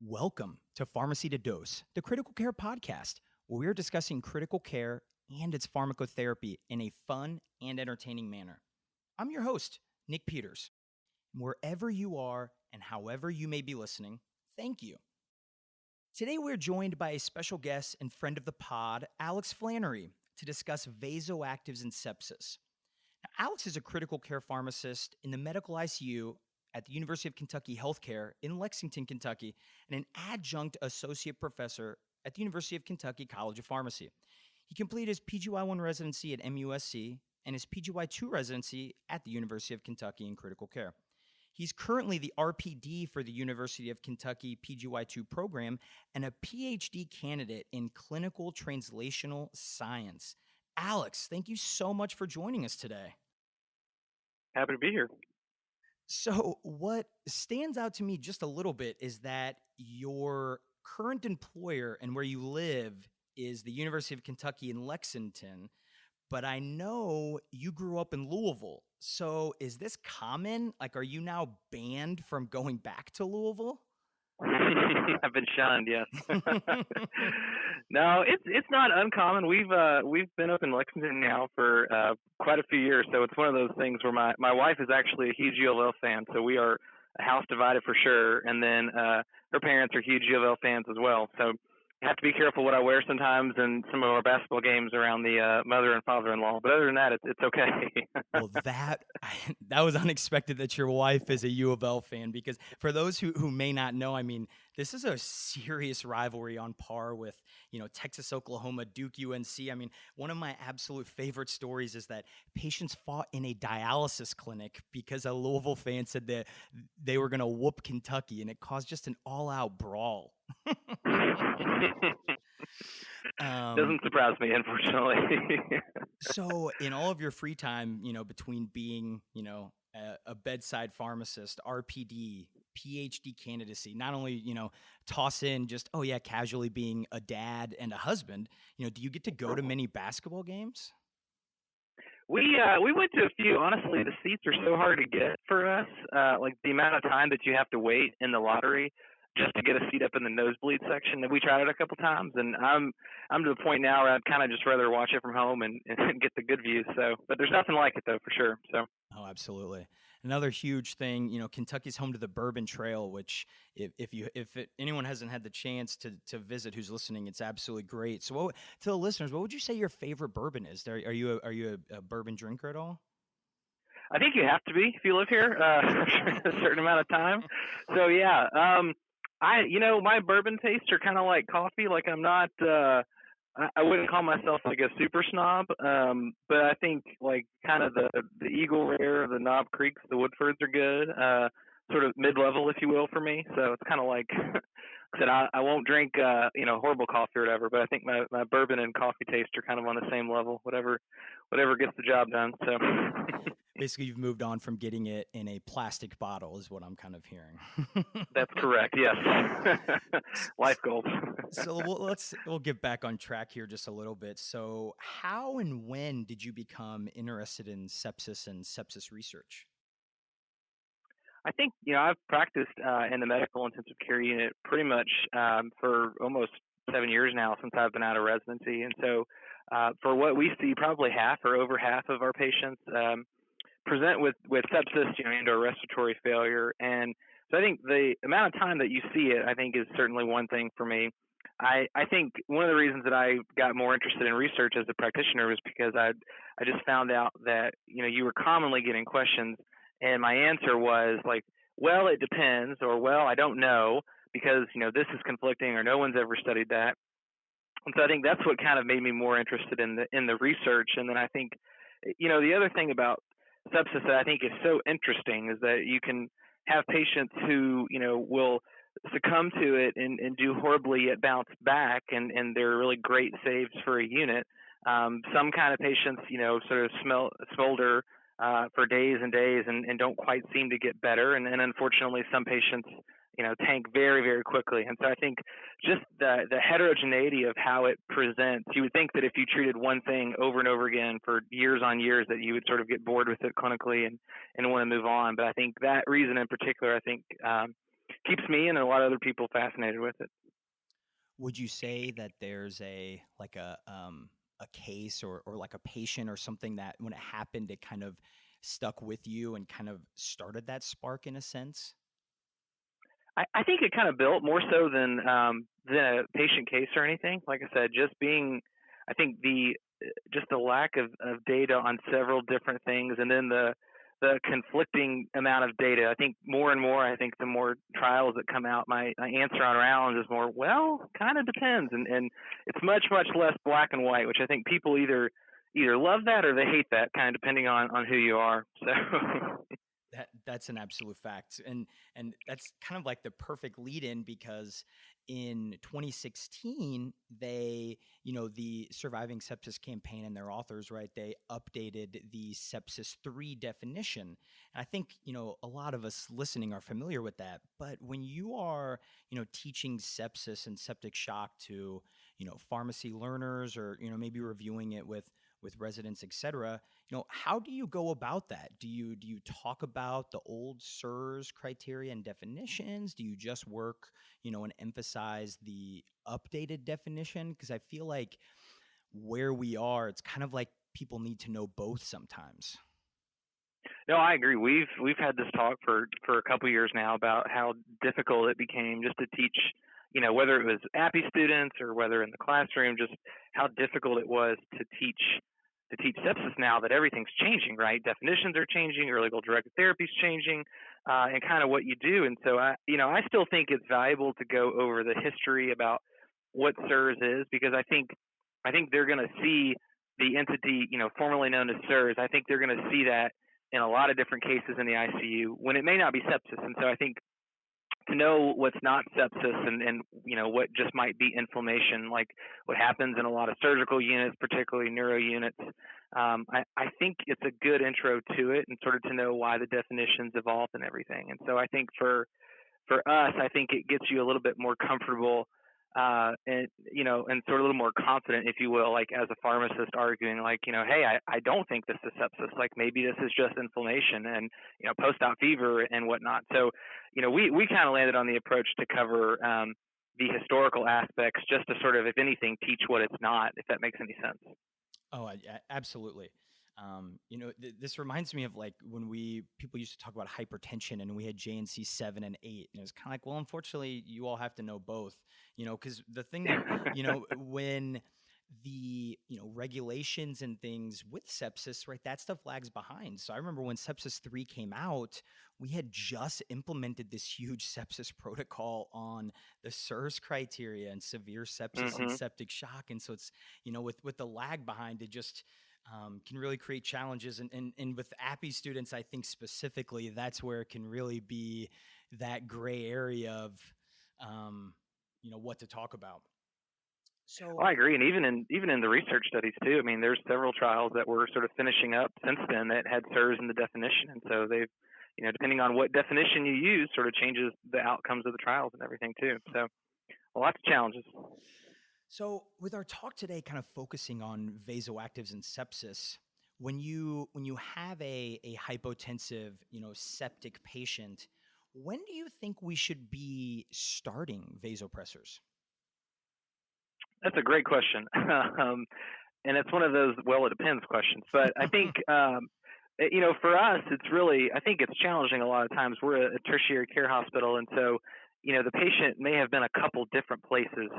Welcome to Pharmacy to Dose, the critical care podcast, where we are discussing critical care and its pharmacotherapy in a fun and entertaining manner. I'm your host, Nick Peters. Wherever you are and however you may be listening, thank you. Today we're joined by a special guest and friend of the pod, Alex Flannery, to discuss vasoactives and sepsis. Now, Alex is a critical care pharmacist in the medical ICU at the University of Kentucky Healthcare in Lexington, Kentucky, and an adjunct associate professor at the University of Kentucky College of Pharmacy. He completed his PGY1 residency at MUSC and his PGY2 residency at the University of Kentucky in critical care. He's currently the RPD for the University of Kentucky PGY2 program and a PhD candidate in clinical translational science. Alex, thank you so much for joining us today. Happy to be here. So what stands out to me just a little bit is that your current employer and where you live is the University of Kentucky in Lexington, but I know you grew up in Louisville. So is this common? Like, are you now banned from going back to Louisville? I've been shunned, yes. No, it's not uncommon. We've been up in Lexington now for quite a few years, so it's one of those things where my wife is actually a huge U of L fan, so we are a house divided for sure. And then her parents are huge U of L fans as well, so I have to be careful what I wear sometimes in some of our basketball games around the mother and father-in-law. But other than that, it's okay. Well, that was unexpected that your wife is a U of L fan, because for those who may not know, I mean, this is a serious rivalry on par with, Texas, Oklahoma, Duke, UNC. I mean, one of my absolute favorite stories is that patients fought in a dialysis clinic because a Louisville fan said that they were going to whoop Kentucky, and it caused just an all-out brawl. Doesn't surprise me, unfortunately. So in all of your free time, between being, a bedside pharmacist, RPD, PhD candidacy, not only, toss in just, casually being a dad and a husband, do you get to go to many basketball games? We went to a few. Honestly, the seats are so hard to get for us. Like the amount of time that you have to wait in the lottery just to get a seat up in the nosebleed section. We tried it a couple times, and I'm to the point now where I'd kind of just rather watch it from home and get the good views. So, but there's nothing like it though, for sure. So. Oh, absolutely. Another huge thing, Kentucky's home to the Bourbon Trail, which if anyone hasn't had the chance to visit who's listening, it's absolutely great. So, to the listeners, what would you say your favorite bourbon is? Are you a bourbon drinker at all? I think you have to be if you live here for a certain amount of time. So yeah, my bourbon tastes are kind of like coffee. Like I'm not. I wouldn't call myself like a super snob, but I think like kind of the Eagle Rare, the Knob Creeks, the Woodfords are good, sort of mid-level, if you will, for me. So it's kind of like I said, I won't drink horrible coffee or whatever, but I think my bourbon and coffee taste are kind of on the same level, whatever gets the job done. So basically you've moved on from getting it in a plastic bottle is what I'm kind of hearing. That's correct. Yes. Life goals. So we'll get back on track here just a little bit. So how and when did you become interested in sepsis and sepsis research? I think, I've practiced in the medical intensive care unit pretty much for almost 7 years now since I've been out of residency. And so for what we see, probably half or over half of our patients present with sepsis and or respiratory failure. And so I think the amount of time that you see it, I think, is certainly one thing for me. I think one of the reasons that I got more interested in research as a practitioner was because I just found out that, you were commonly getting questions, and my answer was like, well, it depends, or well, I don't know, because, this is conflicting, or no one's ever studied that. And so I think that's what kind of made me more interested in the research. And then I think, the other thing about sepsis that I think is so interesting is that you can have patients who, will succumb to it and do horribly yet bounce back, and they're really great saves for a unit. Some kind of patients, sort of smolder for days and days and don't quite seem to get better. And unfortunately, some patients, tank very, very quickly. And so I think just the heterogeneity of how it presents, you would think that if you treated one thing over and over again for years on years, that you would sort of get bored with it clinically and want to move on. But I think that reason in particular, I think keeps me and a lot of other people fascinated with it. Would you say that there's a case or like a patient or something that when it happened, it kind of stuck with you and kind of started that spark in a sense? I think it kind of built more so than a patient case or anything. Like I said, just being, I think just the lack of data on several different things, and then the conflicting amount of data. I think more and more, I think the more trials that come out, my answer on rounds is more, well, kind of depends, and it's much less black and white, which I think people either love that or they hate that, kind of depending on who you are. So. That's an absolute fact. And that's kind of like the perfect lead in because in 2016, the Surviving Sepsis campaign and their authors, right, they updated the sepsis 3 definition. And I think, a lot of us listening are familiar with that. But when you are, teaching sepsis and septic shock to, pharmacy learners or, maybe reviewing it with residents, et cetera, how do you go about that? Do you talk about the old SIRS criteria and definitions? Do you just work, and emphasize the updated definition? Because I feel like where we are, it's kind of like people need to know both sometimes. No, I agree. We've had this talk for a couple of years now about how difficult it became just to teach, whether it was API students or whether in the classroom, just how difficult it was to teach sepsis now that everything's changing, right? Definitions are changing, early goal directed therapy is changing, and kind of what you do. And so I still think it's valuable to go over the history about what SIRS is, because I think they're going to see the entity, formerly known as SIRS. I think they're going to see that in a lot of different cases in the ICU when it may not be sepsis. And so I think to know what's not sepsis and what just might be inflammation, like what happens in a lot of surgical units, particularly neuro units, I think it's a good intro to it, and sort of to know why the definitions evolved and everything. And so I think for us, I think it gets you a little bit more comfortable and sort of a little more confident, if you will, like as a pharmacist arguing like, hey, I don't think this is sepsis. Like maybe this is just inflammation and, post-op fever and whatnot. So, we kind of landed on the approach to cover the historical aspects, just to sort of, if anything, teach what it's not, if that makes any sense. Oh, absolutely. This reminds me of like when people used to talk about hypertension and we had JNC 7 and 8, and it was kind of like, well, unfortunately, you all have to know both, because the thing that, when the, regulations and things with sepsis, right, that stuff lags behind. So I remember when sepsis 3 came out, we had just implemented this huge sepsis protocol on the SIRS criteria and severe sepsis and septic shock. And so it's, with the lag behind it, just can really create challenges. And with API students, I think specifically, that's where it can really be that gray area of, what to talk about. So I agree. And even in the research studies too, I mean, there's several trials that were sort of finishing up since then that had SIRS in the definition. And so they've, depending on what definition you use, sort of changes the outcomes of the trials and everything too. So lots of challenges. So with our talk today, kind of focusing on vasoactives and sepsis, when you have a hypotensive, septic patient, when do you think we should be starting vasopressors? That's a great question. And it's one of those, well, it depends questions. But I think, for us, it's really, I think it's challenging a lot of times. We're a tertiary care hospital. And so, the patient may have been a couple different places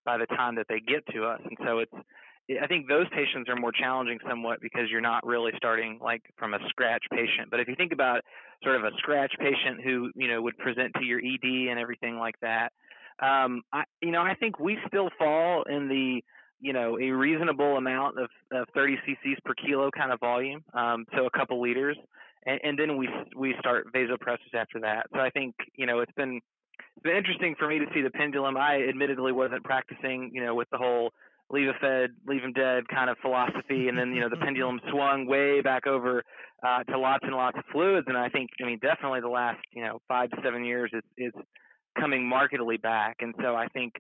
by the time that they get to us. And so I think those patients are more challenging somewhat because you're not really starting like from a scratch patient. But if you think about sort of a scratch patient who, would present to your ED and everything like that, I think we still fall in the, a reasonable amount of 30 cc's per kilo kind of volume. So a couple liters, and then we start vasopressors after that. So I think, it's been interesting for me to see the pendulum. I admittedly wasn't practicing, with the whole leave a fed, leave him dead kind of philosophy. And then, the pendulum swung way back over to lots and lots of fluids. And I think, definitely the last, 5 to 7 years is coming markedly back. And so I think,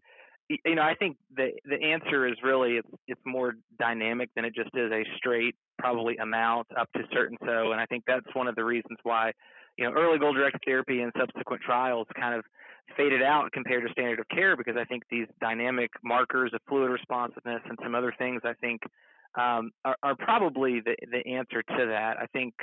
I think the answer is really it's more dynamic than it just is a straight probably amount up to certain so. And I think that's one of the reasons why, early goal-directed therapy and subsequent trials kind of faded out compared to standard of care, because I think these dynamic markers of fluid responsiveness and some other things, I think, are probably the answer to that. I think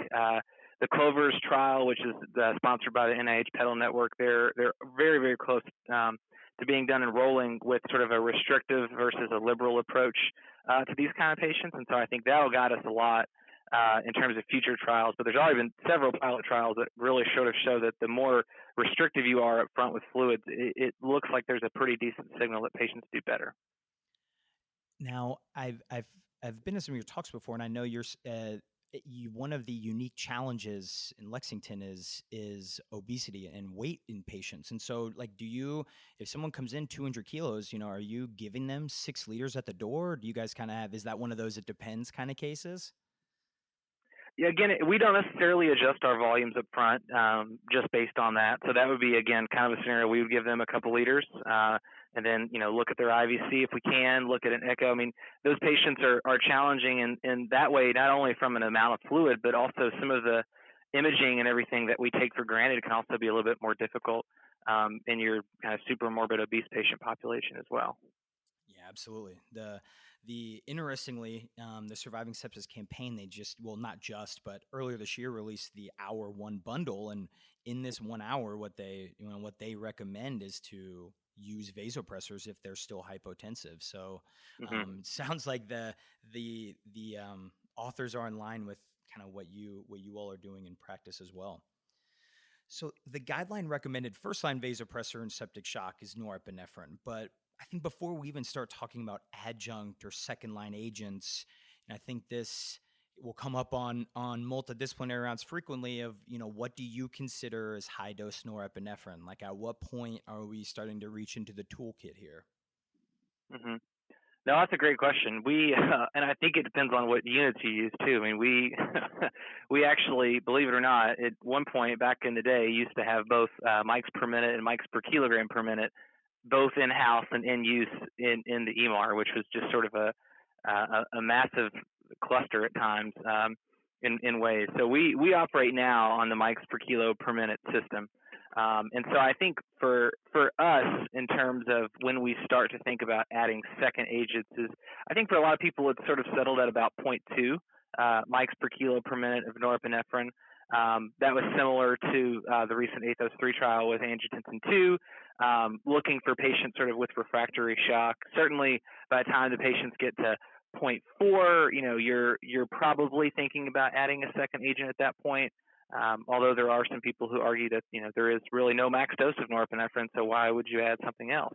the Clovers trial, which is sponsored by the NIH Pedal Network, they're very, very close to being done enrolling with sort of a restrictive versus a liberal approach to these kind of patients. And so I think that'll guide us a lot in terms of future trials. But there's already been several pilot trials that really sort of show that the more restrictive you are up front with fluids, it looks like there's a pretty decent signal that patients do better. Now, I've been to some of your talks before, and I know you're one of the unique challenges in Lexington is obesity and weight in patients. And so, like, if someone comes in 200 kilos, are you giving them 6 liters at the door? Or do you guys kind of is that one of those it depends kind of cases? Yeah, again, we don't necessarily adjust our volumes up front just based on that. So that would be, again, kind of a scenario. We would give them a couple liters and then, look at their IVC if we can, look at an echo. I mean, those patients are challenging in that way, not only from an amount of fluid, but also some of the imaging and everything that we take for granted can also be a little bit more difficult in your kind of super morbid obese patient population as well. Yeah, absolutely. The interestingly, the Surviving Sepsis campaign, but earlier this year released the Hour One bundle, and in this 1 hour, what they recommend is to use vasopressors if they're still hypotensive. So, sounds like the authors are in line with kind of what you all are doing in practice as well. So the guideline recommended first line vasopressor in septic shock is norepinephrine, but I think before we even start talking about adjunct or second line agents, and I think this will come up on multidisciplinary rounds frequently of, what do you consider as high dose norepinephrine? Like, at what point are we starting to reach into the toolkit here? Mm-hmm. No, that's a great question. We and I think it depends on what units you use too. I mean, we actually, believe it or not, at one point back in the day, used to have both mics per minute and mics per kilogram per minute, both in house and in use in the EMAR, which was just sort of a massive cluster at times in ways. So we operate now on the mics per kilo per minute system. And so I think for us, in terms of when we start to think about adding second agents, is I think for a lot of people it's sort of settled at about 0.2 mics per kilo per minute of norepinephrine. That was similar to the recent ACTH 3 trial with Angiotensin II, looking for patients sort of with refractory shock. Certainly by the time the patients get to 0.4, you're probably thinking about adding a second agent at that point. Although there are some people who argue that, there is really no max dose of norepinephrine, so why would you add something else?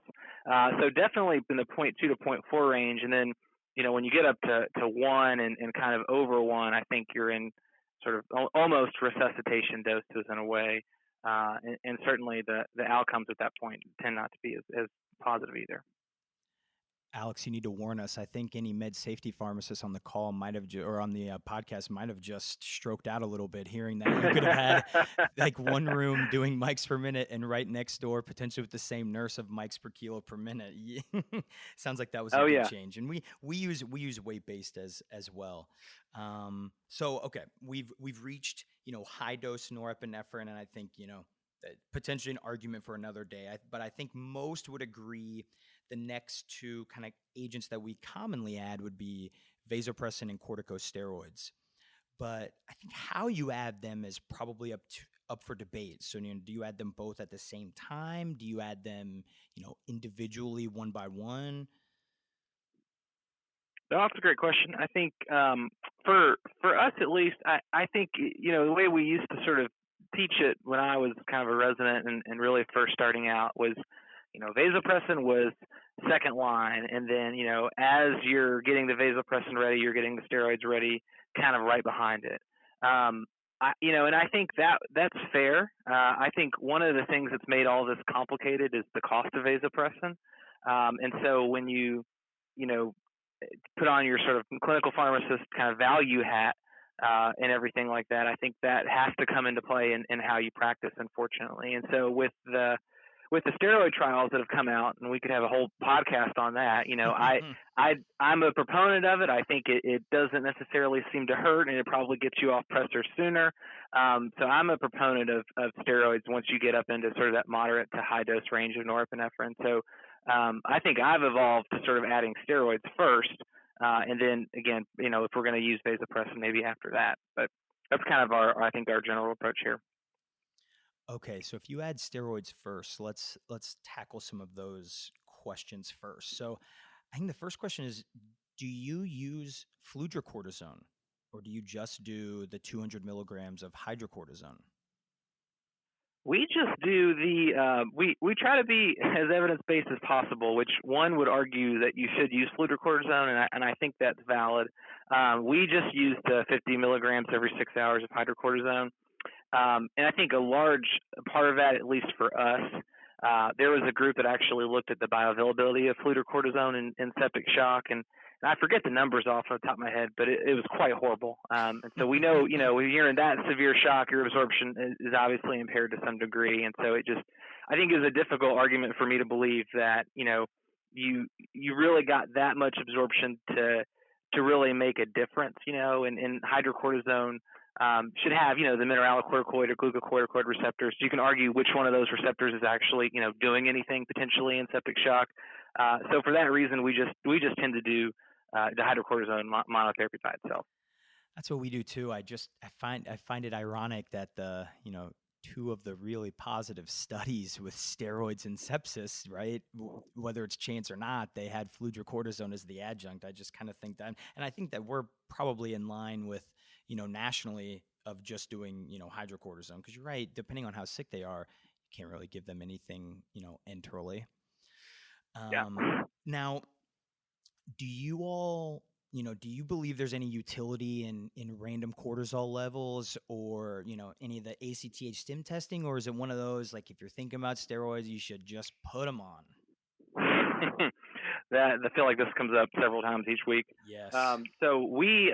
So definitely in the 0.2 to 0.4 range. And then, when you get up to 1 and kind of over 1, I think you're in sort of almost resuscitation doses in a way. And certainly the outcomes at that point tend not to be as positive either. Alex, you need to warn us. I think any med safety pharmacist on the call might have, or on the podcast might have just stroked out a little bit, hearing that you could have had like one room doing mics per minute and right next door, potentially with the same nurse, of mics per kilo per minute. Sounds like that was a good change. And we use weight based as well. So okay, we've reached high dose norepinephrine, and I think potentially an argument for another day. But I think most would agree the next two kind of agents that we commonly add would be vasopressin and corticosteroids. But I think how you add them is probably up for debate. So, do you add them both at the same time? Do you add them, individually, one by one? No, that's a great question. I think for us at least, I think the way we used to sort of teach it when I was kind of a resident and really first starting out was, vasopressin was second line, and then as you're getting the vasopressin ready, you're getting the steroids ready, kind of right behind it. And I think that's fair. I think one of the things that's made all this complicated is the cost of vasopressin. And so when you put on your sort of clinical pharmacist kind of value hat and everything like that, I think that has to come into play in how you practice, unfortunately. And so with with the steroid trials that have come out, and we could have a whole podcast on that. I'm a proponent of it. I think it doesn't necessarily seem to hurt, and it probably gets you off pressor sooner. So I'm a proponent of steroids once you get up into sort of that moderate to high dose range of norepinephrine. So I think I've evolved to sort of adding steroids first, and then again, if we're going to use vasopressin, maybe after that. But that's kind of our general approach here. Okay, so if you add steroids first, let's tackle some of those questions first. So I think the first question is, do you use fludricortisone, or do you just do the 200 milligrams of hydrocortisone? We just do we try to be as evidence-based as possible, which one would argue that you should use fludricortisone, and I think that's valid. We just use the 50 milligrams every 6 hours of hydrocortisone. And I think a large part of that, at least for us, there was a group that actually looked at the bioavailability of fludricortisone in septic shock, and I forget the numbers off the top of my head, but it was quite horrible. And so we know, when you're in that severe shock, your absorption is obviously impaired to some degree. And so I think it was a difficult argument for me to believe that, you really got that much absorption to really make a difference, and hydrocortisone should have, the mineralocorticoid or glucocorticoid receptors. You can argue which one of those receptors is actually, doing anything potentially in septic shock. So for that reason, we just tend to do the hydrocortisone monotherapy by itself. That's what we do too. I find it ironic that the two of the really positive studies with steroids and sepsis, right? Whether it's chance or not, they had fludricortisone as the adjunct. I just kind of think that, and I think that we're probably in line with nationally of just doing hydrocortisone, because you're right. Depending on how sick they are, you can't really give them anything enterally. Yeah. Now, do you all, do you believe there's any utility in random cortisol levels or, any of the ACTH stim testing? Or is it one of those, like, if you're thinking about steroids, you should just put them on? I feel like this comes up several times each week. Yes. So we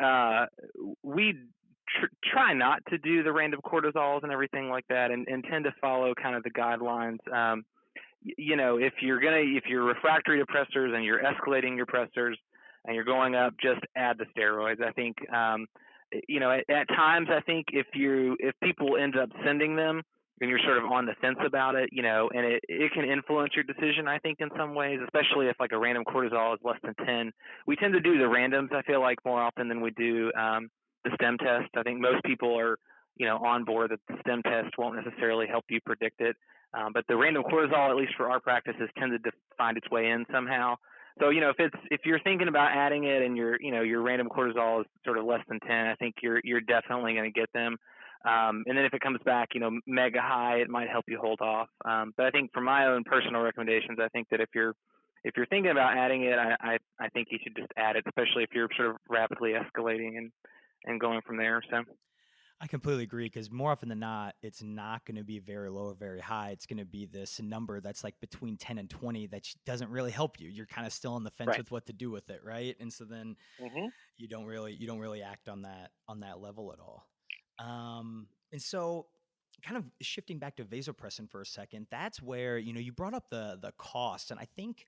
try not to do the random cortisols and everything like that, and tend to follow kind of the guidelines. If you're refractory to pressors and you're escalating your pressors and you're going up, just add the steroids. I think, at times, I think if people end up sending them and you're sort of on the fence about it, and it can influence your decision, I think, in some ways, especially if like a random cortisol is less than 10. We tend to do the randoms, I feel like, more often than we do the stem test. I think most people are, on board that the stem test won't necessarily help you predict it. But the random cortisol, at least for our practice, has tended to find its way in somehow. So, if you're thinking about adding it and your random cortisol is sort of less than 10, I think you're definitely going to get them. And then if it comes back, mega high, it might help you hold off. But I think for my own personal recommendations, I think that if you're thinking about adding it, I think you should just add it, especially if you're sort of rapidly escalating and going from there. So I completely agree, because more often than not, it's not going to be very low or very high. It's going to be this number that's like between 10 and 20 that doesn't really help you. You're kind of still on the fence with what to do with it, right? And so then you don't really act on that level at all. And so kind of shifting back to vasopressin for a second, that's where, you brought up the cost, and I think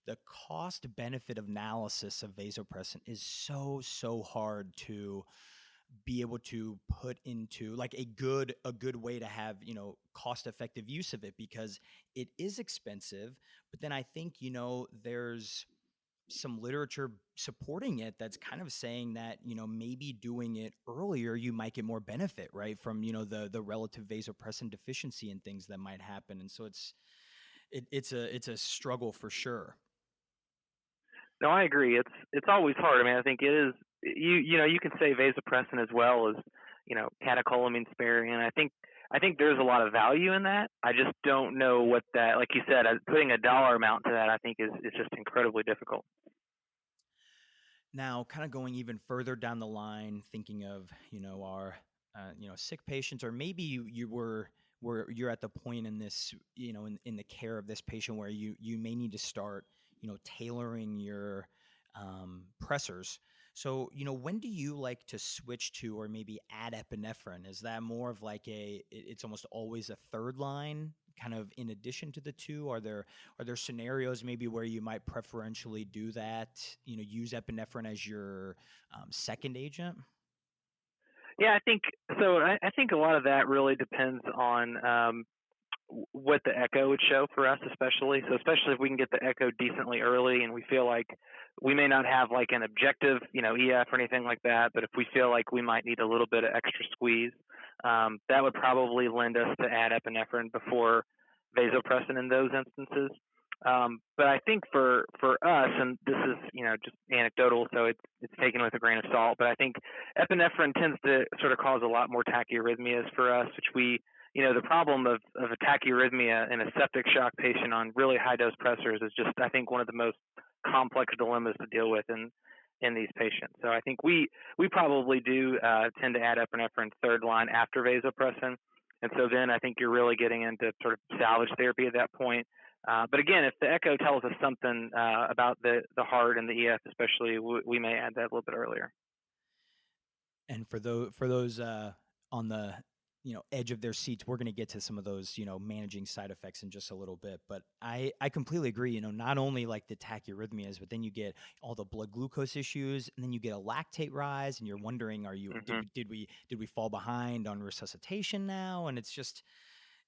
the cost benefit analysis of vasopressin is so hard to be able to put into like a good way to have, cost effective use of it, because it is expensive. But then I think, there's some literature supporting it that's kind of saying that, maybe doing it earlier, you might get more benefit, right? From, the relative vasopressin deficiency and things that might happen. And so it's a struggle for sure. No, I agree. It's always hard. I mean, I think it is. You can say vasopressin as well as catecholamine sparing, and I think there's a lot of value in that. I just don't know what that, like you said, putting a dollar amount to that, I think is just incredibly difficult. Now, kind of going even further down the line, thinking of our sick patients, or maybe you're at the point in this in the care of this patient where you may need to start tailoring your pressors. So, when do you like to switch to or maybe add epinephrine? Is that more of like it's almost always a third line kind of in addition to the two? Are there scenarios maybe where you might preferentially do that? Use epinephrine as your second agent? Yeah, I think so. I think a lot of that really depends on what the echo would show for us, especially. So especially if we can get the echo decently early, and we feel like we may not have like an objective, EF or anything like that, but if we feel like we might need a little bit of extra squeeze, that would probably lend us to add epinephrine before vasopressin in those instances. But I think for us, and this is just anecdotal, so it's taken with a grain of salt. But I think epinephrine tends to sort of cause a lot more tachyarrhythmias for us, which the problem of a tachyarrhythmia in a septic shock patient on really high dose pressors is just, I think, one of the most complex dilemmas to deal with in these patients. So I think we probably do tend to add epinephrine third line after vasopressin. And so then I think you're really getting into sort of salvage therapy at that point. But again, if the echo tells us something about the heart and the EF especially, we may add that a little bit earlier. And for those on the edge of their seats, we're going to get to some of those managing side effects in just a little bit. But I completely agree. Not only like the tachyarrhythmias, but then you get all the blood glucose issues, and then you get a lactate rise, and you're wondering, did we fall behind on resuscitation now? And it's just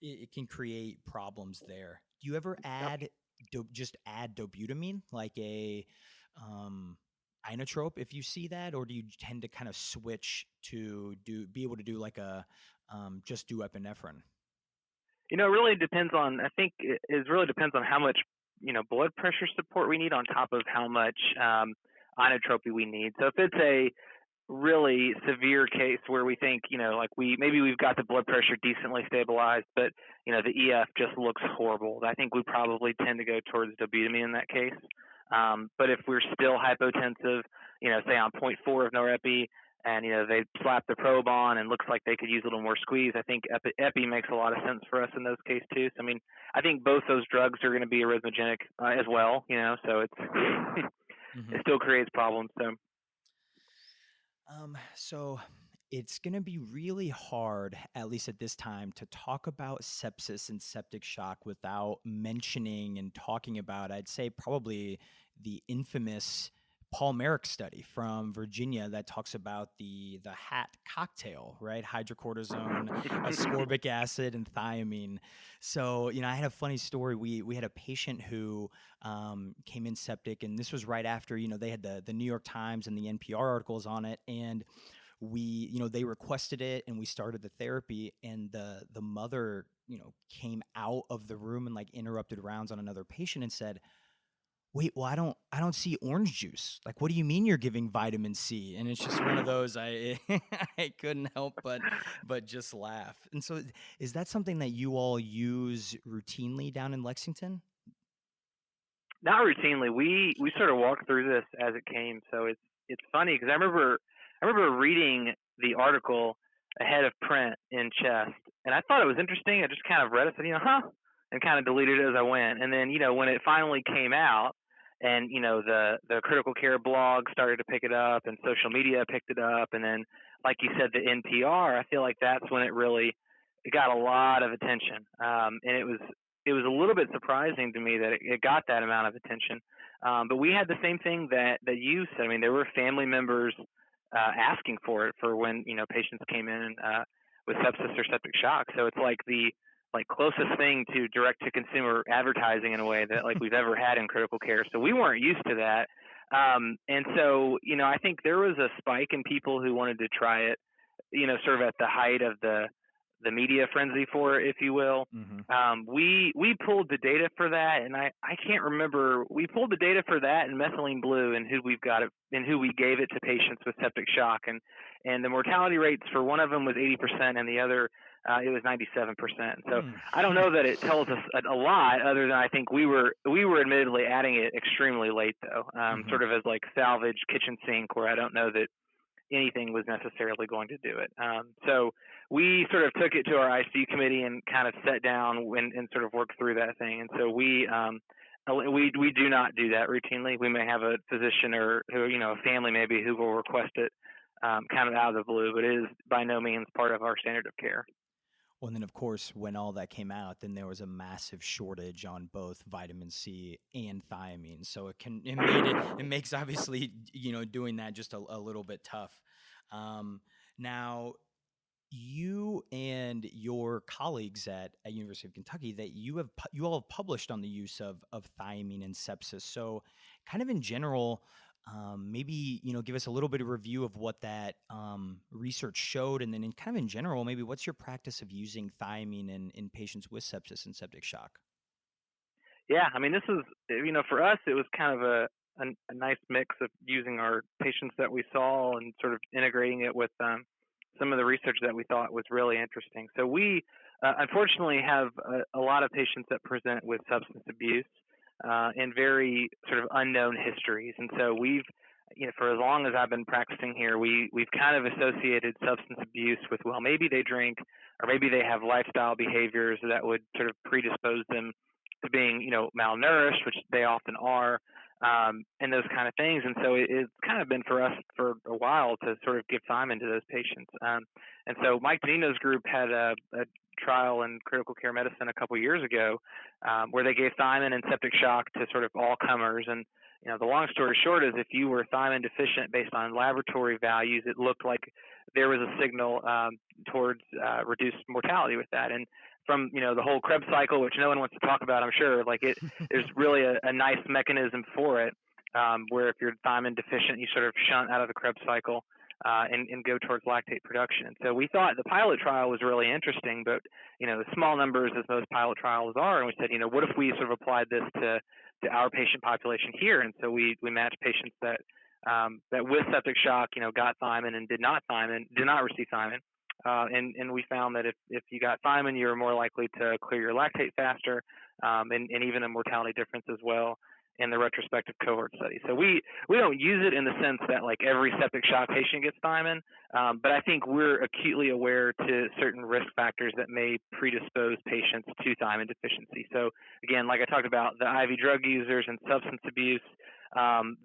it can create problems there. Do you ever add add Dobutamine, like a inotrope, if you see that, or do you tend to kind of switch to be able to do like a just do epinephrine? It really depends on. I think it really depends on how much blood pressure support we need on top of how much inotropy we need. So if it's a really severe case where we think maybe we've got the blood pressure decently stabilized, but the EF just looks horrible, I think we probably tend to go towards Dobutamine in that case. But if we're still hypotensive, say on 0.4 of norepi, and they slap the probe on and looks like they could use a little more squeeze, I think epi makes a lot of sense for us in those cases too. So I think both those drugs are going to be arrhythmogenic as well. So it's it still creates problems. So it's going to be really hard, at least at this time, to talk about sepsis and septic shock without mentioning and talking about, I'd say, probably the infamous Paul Merrick study from Virginia that talks about the HAT cocktail, right? Hydrocortisone, ascorbic acid, and thiamine. So, I had a funny story. We had a patient who came in septic, and this was right after, they had the New York Times and the NPR articles on it. And they requested it, and we started the therapy, and the mother, came out of the room and like interrupted rounds on another patient and said, "Wait, well, I don't see orange juice. Like, what do you mean you're giving vitamin C?" And it's just one of those, I couldn't help but just laugh. And so is that something that you all use routinely down in Lexington? Not routinely. We sort of walked through this as it came. So it's funny because I remember reading the article ahead of print in Chest, and I thought it was interesting. I just kind of read it, said, and kind of deleted it as I went. And then, when it finally came out, and the critical care blog started to pick it up, and social media picked it up, and then, like you said, the NPR, I feel like that's when it got a lot of attention. And it was a little bit surprising to me that it got that amount of attention. But we had the same thing that you said. There were family members asking for it for when patients came in with sepsis or septic shock. So it's like the closest thing to direct to consumer advertising in a way that we've ever had in critical care. So we weren't used to that. And so, I think there was a spike in people who wanted to try it, sort of at the height of the media frenzy for it, if you will. Mm-hmm. We pulled the data for that, and I can't remember. We pulled the data for that and methylene blue and who we've got it and who we gave it to patients with septic shock, and the mortality rates for one of them was 80%, and the other it was 97%. So I don't know that it tells us a lot, other than I think we were admittedly adding it extremely late, though, sort of as like salvage kitchen sink, where I don't know that anything was necessarily going to do it. So we sort of took it to our ICU committee and kind of sat down and sort of worked through that thing. And so we do not do that routinely. We may have a physician or a family maybe who will request it kind of out of the blue, but it is by no means part of our standard of care. Well, and then of course, when all that came out, then there was a massive shortage on both vitamin C and thiamine. So it makes obviously, doing that just a little bit tough. Now, you and your colleagues at University of Kentucky, that you all have published on the use of thiamine in sepsis. So, kind of in general, maybe give us a little bit of review of what that research showed, and then in general, maybe what's your practice of using thiamine in patients with sepsis and septic shock? Yeah, I mean, this is, for us, it was kind of a nice mix of using our patients that we saw and sort of integrating it with some of the research that we thought was really interesting. So we unfortunately have a lot of patients that present with substance abuse and very sort of unknown histories. And so we've, for as long as I've been practicing here, we've kind of associated substance abuse with, well, maybe they drink or maybe they have lifestyle behaviors that would sort of predispose them to being, malnourished, which they often are, and those kind of things. And so it's kind of been for us for a while to sort of give thiamine to those patients. And so Mike Danino's group had a trial in critical care medicine a couple years ago where they gave thiamine and septic shock to sort of all comers. And, the long story short is if you were thiamine deficient based on laboratory values, it looked like there was a signal towards reduced mortality with that. And from the whole Krebs cycle, which no one wants to talk about, I'm sure, there's really a nice mechanism for it, where if you're thiamine deficient, you sort of shunt out of the Krebs cycle and go towards lactate production. And so we thought the pilot trial was really interesting, but the small numbers as most pilot trials are, and we said, what if we sort of applied this to our patient population here? And so we matched patients that with septic shock, got thiamine and did not receive thiamine. And we found that if you got thiamine, you were more likely to clear your lactate faster, and even a mortality difference as well in the retrospective cohort study. So we don't use it in the sense that like every septic shock patient gets thiamine, but I think we're acutely aware to certain risk factors that may predispose patients to thiamine deficiency. So again, like I talked about, the IV drug users and substance abuse,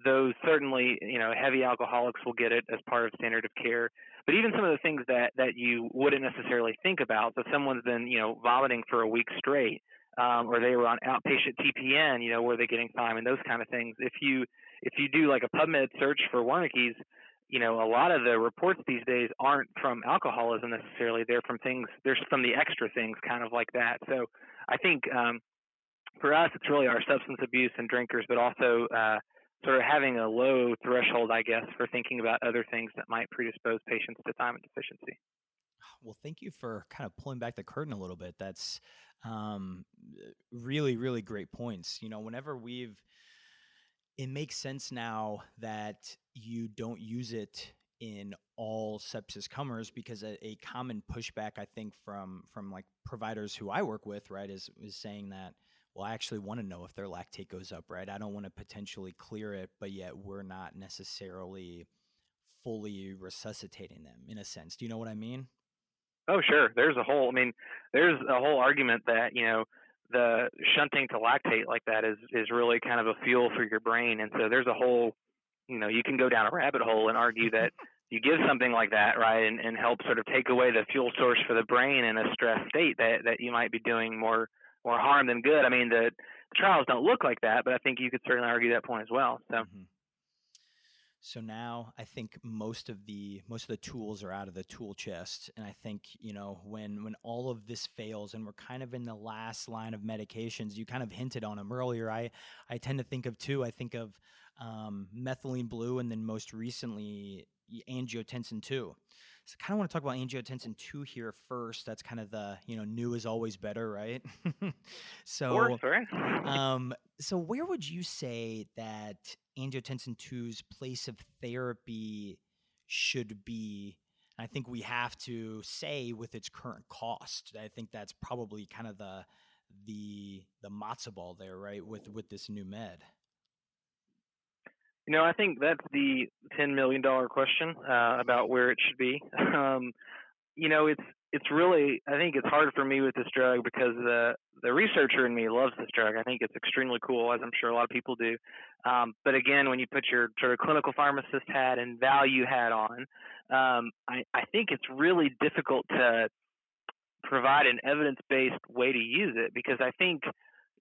those certainly, heavy alcoholics will get it as part of standard of care. But even some of the things that you wouldn't necessarily think about, so someone's been, vomiting for a week straight, or they were on outpatient TPN, where they're getting thiamine, those kind of things. If you do like a PubMed search for Wernicke's, a lot of the reports these days aren't from alcoholism necessarily. They're from the extra things kind of like that. So I think for us, it's really our substance abuse and drinkers, but also sort of having a low threshold, I guess, for thinking about other things that might predispose patients to thiamine deficiency. Well, thank you for kind of pulling back the curtain a little bit. That's really, really great points. It makes sense now that you don't use it in all sepsis comers, because a common pushback, I think, from like providers who I work with, right, is saying that, well, I actually want to know if their lactate goes up, right? I don't want to potentially clear it, but yet we're not necessarily fully resuscitating them in a sense. Do you know what I mean? Oh, sure. There's a whole argument that, the shunting to lactate like that is really kind of a fuel for your brain. And so there's a whole, you can go down a rabbit hole and argue that you give something like that, right, and help sort of take away the fuel source for the brain in a stress state, that you might be doing more harm than good. I mean, the trials don't look like that, but I think you could certainly argue that point as well. So. Mm-hmm. So now I think most of the tools are out of the tool chest, and I think when all of this fails and we're kind of in the last line of medications, you kind of hinted on them earlier. I tend to think of two. I think of methylene blue, and then most recently angiotensin II. So I kind of want to talk about angiotensin II here first. That's kind of the new is always better, right? So, of course, right? So where would you say that angiotensin II's place of therapy should be? I think we have to say with its current cost. I think that's probably kind of the matzo ball there, right? With this new med. I think that's the $10 million question about where it should be. It's really, I think it's hard for me with this drug because the researcher in me loves this drug. I think it's extremely cool, as I'm sure a lot of people do. But again, when you put your sort of clinical pharmacist hat and value hat on, I think it's really difficult to provide an evidence-based way to use it, because I think,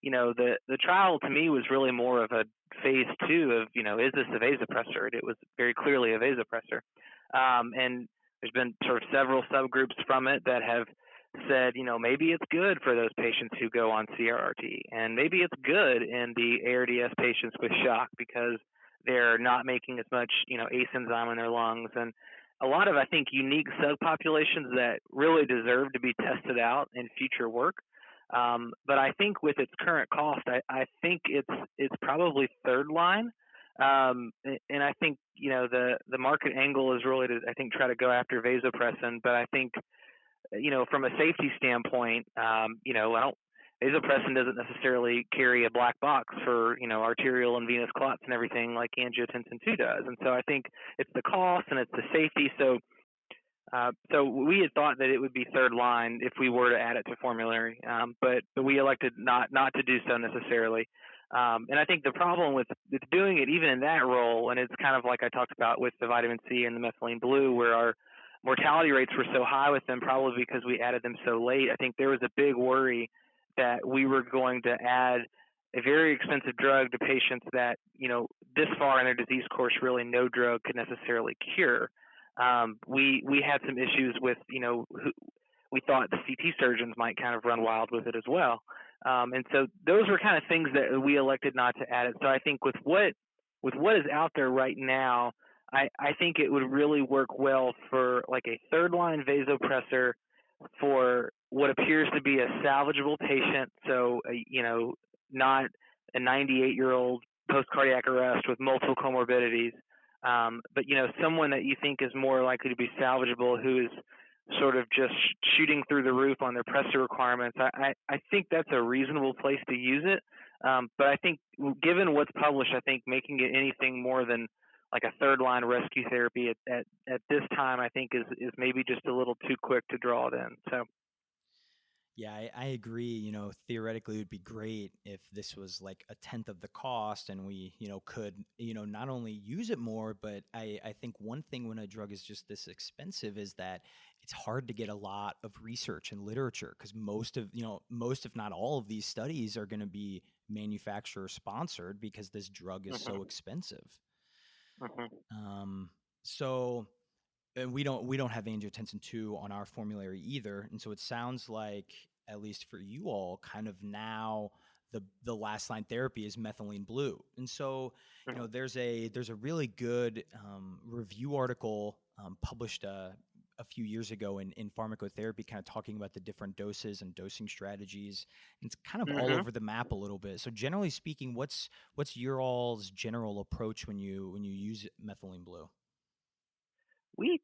the trial to me was really more of a phase 2 of, is this a vasopressor? It was very clearly a vasopressor. And there's been sort of several subgroups from it that have said, maybe it's good for those patients who go on CRRT, and maybe it's good in the ARDS patients with shock because they're not making as much, ACE enzyme in their lungs, and a lot of, I think, unique subpopulations that really deserve to be tested out in future work. But I think with its current cost, I think it's probably third line. And I think, the market angle is really to, I think, try to go after vasopressin. But I think, from a safety standpoint, vasopressin doesn't necessarily carry a black box for, arterial and venous clots and everything like angiotensin II does. And so I think it's the cost and it's the safety. So we had thought that it would be third line if we were to add it to formulary, but we elected not to do so necessarily. And I think the problem with doing it even in that role, and it's kind of like I talked about with the vitamin C and the methylene blue, where our mortality rates were so high with them, probably because we added them so late. I think there was a big worry that we were going to add a very expensive drug to patients that, this far in their disease course, really no drug could necessarily cure. We had some issues with, we thought the CT surgeons might kind of run wild with it as well. And so those were kind of things that we elected not to add it. So I think with what is out there right now, I think it would really work well for like a third line vasopressor for what appears to be a salvageable patient. So, not a 98-year-old post-cardiac arrest with multiple comorbidities, but, someone that you think is more likely to be salvageable, who is sort of just shooting through the roof on their pressor requirements. I think that's a reasonable place to use it. But I think given what's published, I think making it anything more than like a third line rescue therapy at this time, I think is maybe just a little too quick to draw it in. So. Yeah, I agree. Theoretically, it would be great if this was like a tenth of the cost and we, could, not only use it more, but I think one thing when a drug is just this expensive is that it's hard to get a lot of research and literature, because most, if not all of these studies are going to be manufacturer sponsored because this drug is so expensive. So and we don't have angiotensin II on our formulary either. And so it sounds like, at least for you all, kind of now the last line therapy is methylene blue. And so, there's a really good review article published a few years ago in pharmacotherapy, kind of talking about the different doses and dosing strategies. And it's kind of all over the map a little bit. So generally speaking, what's your all's general approach when you use methylene blue? We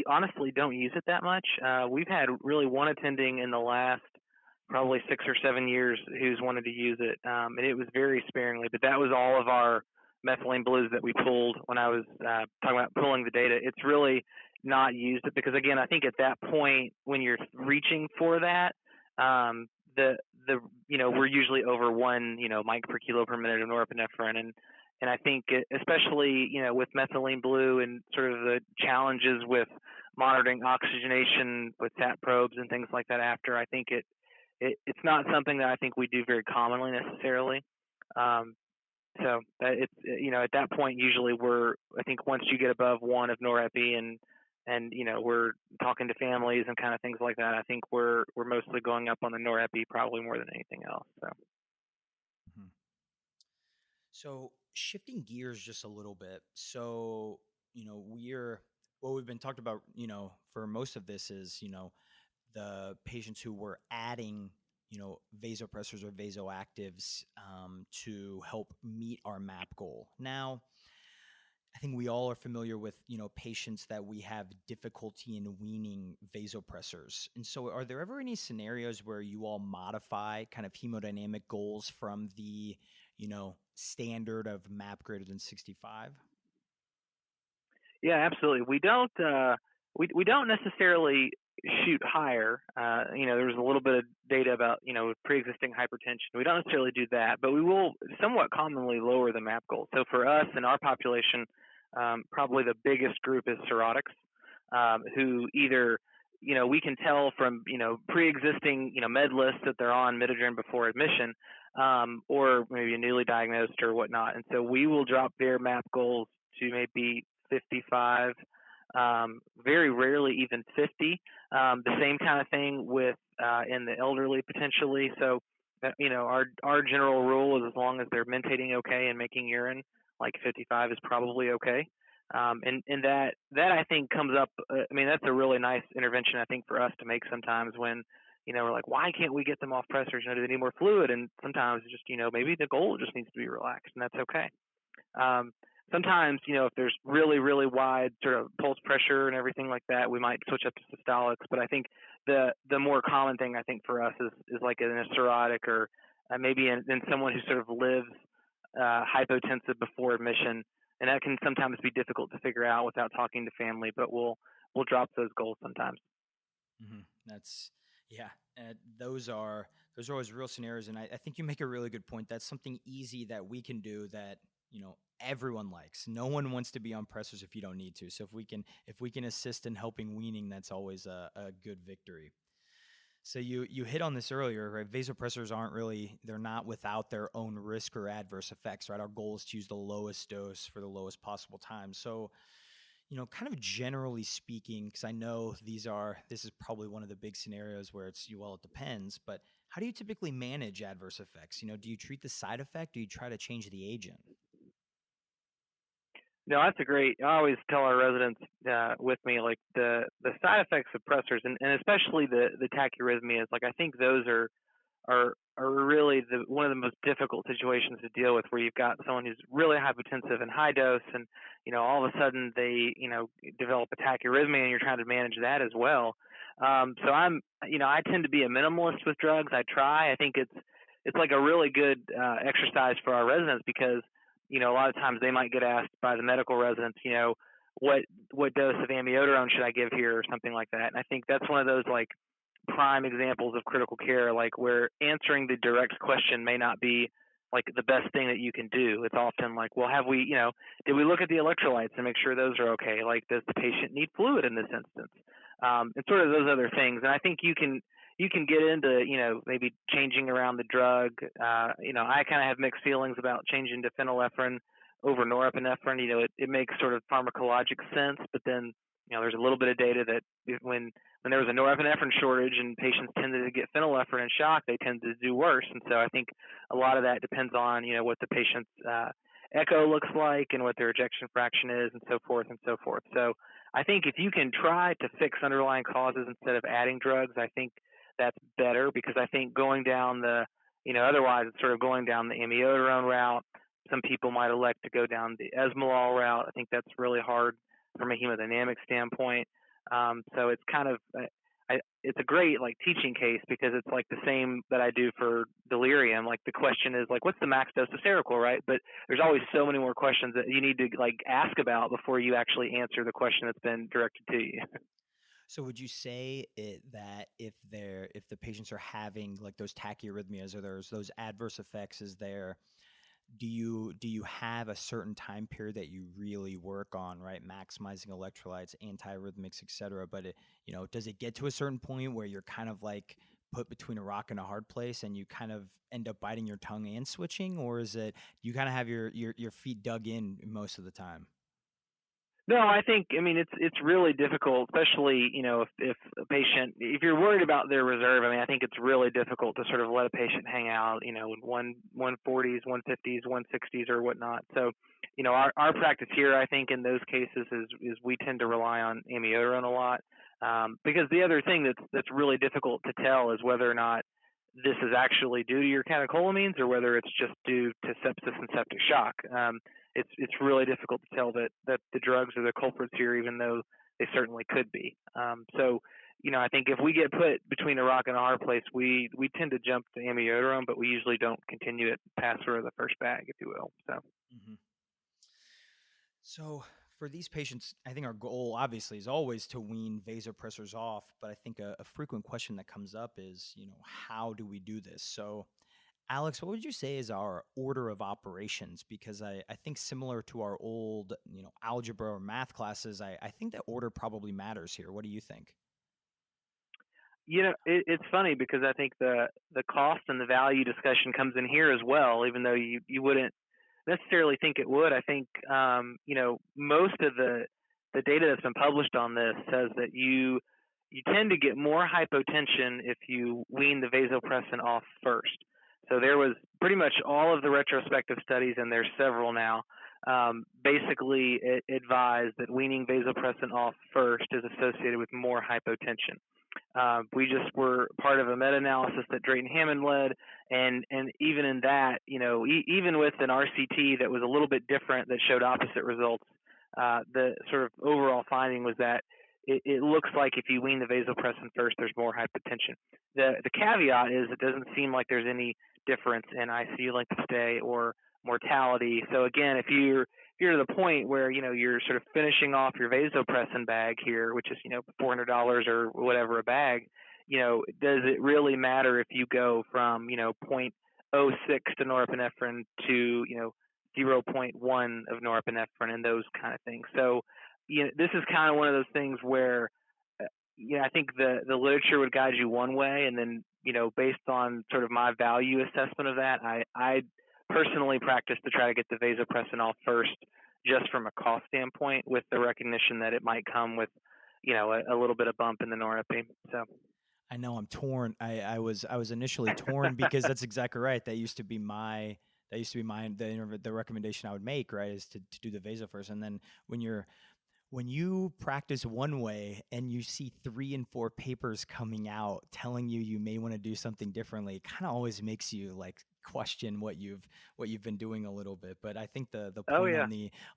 honestly don't use it that much. We've had really one attending in the last probably 6 or 7 years who's wanted to use it, and it was very sparingly. But that was all of our methylene blues that we pulled when I was talking about pulling the data. It's really not used it because, again, I think at that point when you're reaching for that, we're usually over 1 mic per kilo per minute of norepinephrine, and I think especially, with methylene blue and sort of the challenges with monitoring oxygenation with SAT probes and things like that after, I think it's not something that I think we do very commonly necessarily. So it's, at that point, usually I think once you get above 1 of norepi and we're talking to families and kind of things like that, I think we're mostly going up on the norepi probably more than anything else. So. So shifting gears just a little bit. So, what we've been talking about, for most of this is, the patients who were adding, vasopressors or vasoactives to help meet our MAP goal. Now, I think we all are familiar with, patients that we have difficulty in weaning vasopressors. And so are there ever any scenarios where you all modify kind of hemodynamic goals from the, standard of MAP greater than 65? Yeah, absolutely. We don't we don't necessarily shoot higher. There's a little bit of data about, pre-existing hypertension. We don't necessarily do that, but we will somewhat commonly lower the MAP goal. So for us in our population, probably the biggest group is cirrhotics, who either we can tell from, pre-existing, med lists that they're on midodrine before admission, or maybe a newly diagnosed or whatnot. And so we will drop their MAP goals to maybe 55, very rarely even 50. The same kind of thing with in the elderly potentially. So, our general rule is as long as they're mentating okay and making urine, like 55 is probably okay. And that I think comes up. That's a really nice intervention I think for us to make sometimes when, we're like, why can't we get them off pressors? Do they need more fluid? And sometimes just, maybe the goal just needs to be relaxed, and that's okay. Sometimes, if there's really, really wide sort of pulse pressure and everything like that, we might switch up to systolics. But I think the more common thing I think for us is like in a cirrhotic or maybe in someone who sort of lives hypotensive before admission, and that can sometimes be difficult to figure out without talking to family. But we'll drop those goals sometimes. Mm-hmm. Those are always real scenarios, and I think you make a really good point. That's something easy that we can do that everyone likes. No one wants to be on pressors if you don't need to. So if we can assist in helping weaning, that's always a good victory. So you hit on this earlier, right? Vasopressors they're not without their own risk or adverse effects, right? Our goal is to use the lowest dose for the lowest possible time. So, kind of generally speaking, because I know this is probably one of the big scenarios where it depends, but how do you typically manage adverse effects? Do you treat the side effect? Do you try to change the agent? No, that's a great. I always tell our residents with me, like the side effects of pressors, and especially the tachyarrhythmias. Like I think those are really one of the most difficult situations to deal with, where you've got someone who's really hypotensive and high dose, and all of a sudden they develop a tachyarrhythmia, and you're trying to manage that as well. So I tend to be a minimalist with drugs. I try. I think it's like a really good exercise for our residents, because a lot of times they might get asked by the medical residents, what dose of amiodarone should I give here or something like that. And I think that's one of those like prime examples of critical care, like where answering the direct question may not be like the best thing that you can do. It's often like, well, have we, did we look at the electrolytes and make sure those are okay? Like, does the patient need fluid in this instance? And sort of those other things. And I think you can get into, maybe changing around the drug. I kind of have mixed feelings about changing to phenylephrine over norepinephrine. It makes sort of pharmacologic sense, but then, there's a little bit of data that when there was a norepinephrine shortage and patients tended to get phenylephrine and shock, they tend to do worse. And so I think a lot of that depends on, what the patient's echo looks like and what their ejection fraction is, and so forth and so forth. So I think if you can try to fix underlying causes instead of adding drugs, I think that's better, because I think going down otherwise it's sort of going down the amiodarone route. Some people might elect to go down the esmolol route. I think that's really hard from a hemodynamic standpoint. So it's kind of, it's a great like teaching case, because it's like the same that I do for delirium. Like the question is like, what's the max dose of Seroquel, right? But there's always so many more questions that you need to like ask about before you actually answer the question that's been directed to you. So would you say that if the patients are having like those tachyarrhythmias or those adverse effects, do you have a certain time period that you really work on, right? Maximizing electrolytes, antiarrhythmics, et cetera. But does it get to a certain point where you're kind of like put between a rock and a hard place and you kind of end up biting your tongue and switching, or is it you kind of have your feet dug in most of the time? No, I think, it's really difficult, especially, if a patient, if you're worried about their reserve, I think it's really difficult to sort of let a patient hang out, in 140s, 150s, 160s or whatnot. So, our practice here, I think in those cases is we tend to rely on amiodarone a lot. Because the other thing that's really difficult to tell is whether or not this is actually due to your catecholamines or whether it's just due to sepsis and septic shock. It's really difficult to tell that the drugs are the culprits here, even though they certainly could be. So, I think if we get put between a rock and a hard place, we tend to jump to amiodarone, but we usually don't continue it past sort of the first bag, if you will. So. Mm-hmm. So for these patients, I think our goal obviously is always to wean vasopressors off, but I think a frequent question that comes up is, how do we do this? So Alex, what would you say is our order of operations? Because I think similar to our old, algebra or math classes, I think that order probably matters here. What do you think? It's funny because I think the cost and the value discussion comes in here as well, even though you wouldn't necessarily think it would. I think most of the data that's been published on this says that you tend to get more hypotension if you wean the vasopressin off first. So there was pretty much all of the retrospective studies, and there's several now, basically advise that weaning vasopressin off first is associated with more hypotension. We just were part of a meta-analysis that Drayton Hammond led, and even in that, even with an RCT that was a little bit different that showed opposite results, the sort of overall finding was that it looks like if you wean the vasopressin first, there's more hypotension. The caveat is it doesn't seem like there's any difference in ICU length of stay or mortality. So again, if you're to the point where you're sort of finishing off your vasopressin bag here, which is $400 or whatever a bag, does it really matter if you go from 0.06 to norepinephrine to 0.1 of norepinephrine and those kind of things? So this is kind of one of those things where I think the literature would guide you one way, and then based on sort of my value assessment of that, I personally practice to try to get the vasopressin off first, just from a cost standpoint, with the recognition that it might come with a little bit of bump in the norepi. So I know I'm torn. I was initially torn because that's exactly right. That used to be the recommendation I would make, right, is to do the vaso first. And then when you practice one way and you see 3 and 4 papers coming out telling you may want to do something differently, it kind of always makes you like question what you've been doing a little bit. But I think the point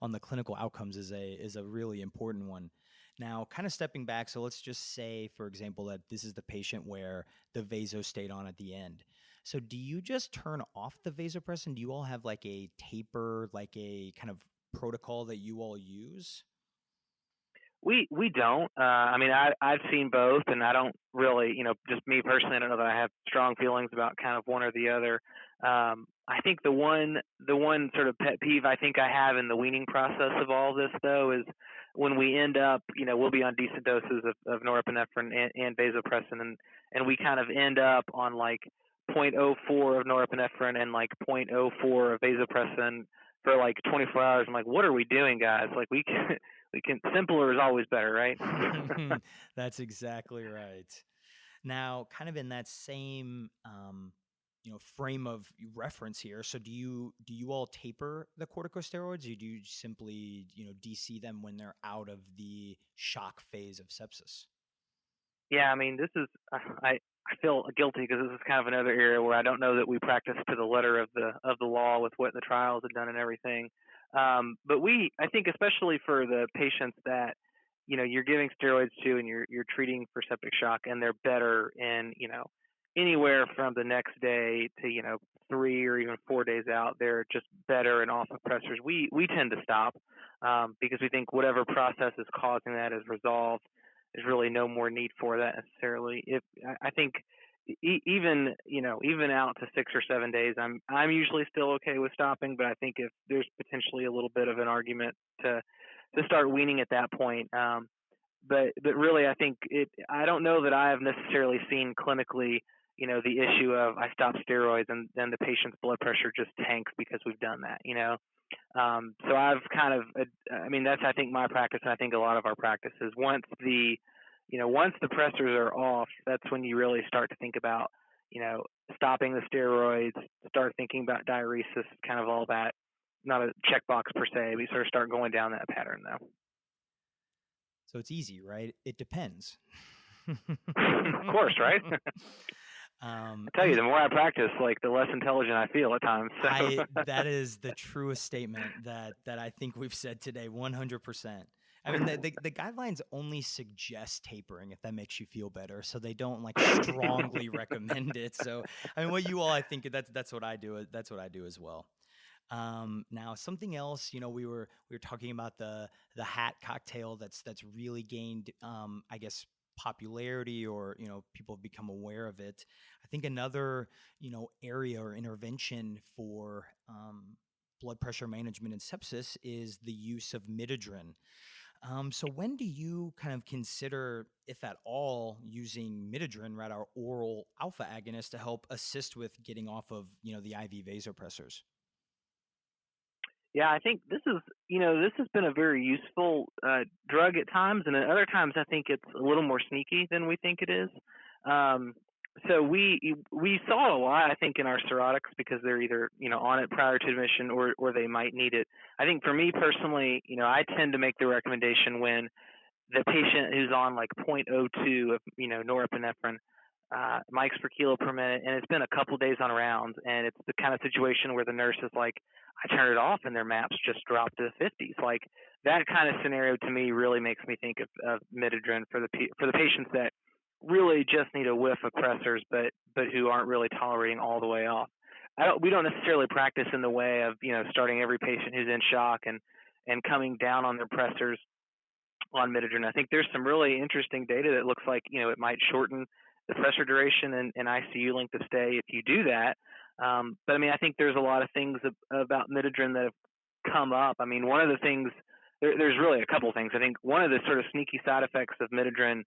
on the clinical outcomes is a really important one. Now, kind of stepping back, so let's just say, for example, that this is the patient where the vaso stayed on at the end. So do you just turn off the vasopressin? Do you all have like a taper, like a kind of protocol that you all use? We don't. I mean, I've seen both, and I don't really, just me personally, I don't know that I have strong feelings about kind of one or the other. I think the one sort of pet peeve I think I have in the weaning process of all this, though, is when we end up, we'll be on decent doses of norepinephrine and vasopressin, and we kind of end up on like 0.04 of norepinephrine and like 0.04 of vasopressin for like 24 hours. I'm like, what are we doing, guys? Like we can simpler is always better, right? That's exactly right. Now, kind of in that same frame of reference here. So do you all taper the corticosteroids, or do you simply DC them when they're out of the shock phase of sepsis? Yeah, I mean, this is I feel guilty because this is kind of another area where I don't know that we practice to the letter of the law with what the trials have done and everything. But I think especially for the patients that you're giving steroids to and you're treating for septic shock, and they're better in anywhere from the next day to 3 or even 4 days out, they're just better and off of pressors. We tend to stop because we think whatever process is causing that is resolved. There's really no more need for that necessarily. I think even out to 6 or 7 days, I'm usually still okay with stopping. But I think if there's potentially a little bit of an argument to start weaning at that point. But really, I think I don't know that I have necessarily seen clinically, the issue of I stop steroids and then the patient's blood pressure just tanks because we've done that. So I've kind of, that's, I think, my practice, and I think a lot of our practices, once the pressors are off, that's when you really start to think about, stopping the steroids, start thinking about diuresis, kind of all that. Not a checkbox per se, but you sort of start going down that pattern though. So it's easy, right? It depends. Of course, right? I tell you, the more I practice, like the less intelligent I feel at times. So. That is the truest statement that I think we've said today, 100%. I mean, the guidelines only suggest tapering if that makes you feel better, so they don't like strongly recommend it. So, I mean, what you all, I think that's what I do. That's what I do as well. Now, something else, we were talking about the hat cocktail that's really gained, I guess, popularity, or people have become aware of it. I think another area or intervention for blood pressure management in sepsis is the use of midodrine. So when do you kind of consider, if at all, using midodrine, right, our oral alpha agonist to help assist with getting off of, the IV vasopressors? Yeah, I think this has been a very useful drug at times, and at other times I think it's a little more sneaky than we think it is. Um, so we saw it a lot, I think, in our cirrhotics because they're either on it prior to admission or they might need it. I think for me personally, I tend to make the recommendation when the patient who's on like zero point zero 0.02 of norepinephrine mics per kilo per minute, and it's been a couple days on rounds, and it's the kind of situation where the nurse is like, I turn it off and their maps just drop to the 50s. Like that kind of scenario to me really makes me think of midodrine for the patients that really just need a whiff of pressors, but who aren't really tolerating all the way off. We don't necessarily practice in the way of starting every patient who's in shock and coming down on their pressors on midodrine. I think there's some really interesting data that looks like it might shorten the pressure duration and ICU length of stay if you do that. But I mean, I think there's a lot of things about midodrine that have come up. I mean, one of the things there's really a couple of things. I think one of the sort of sneaky side effects of midodrine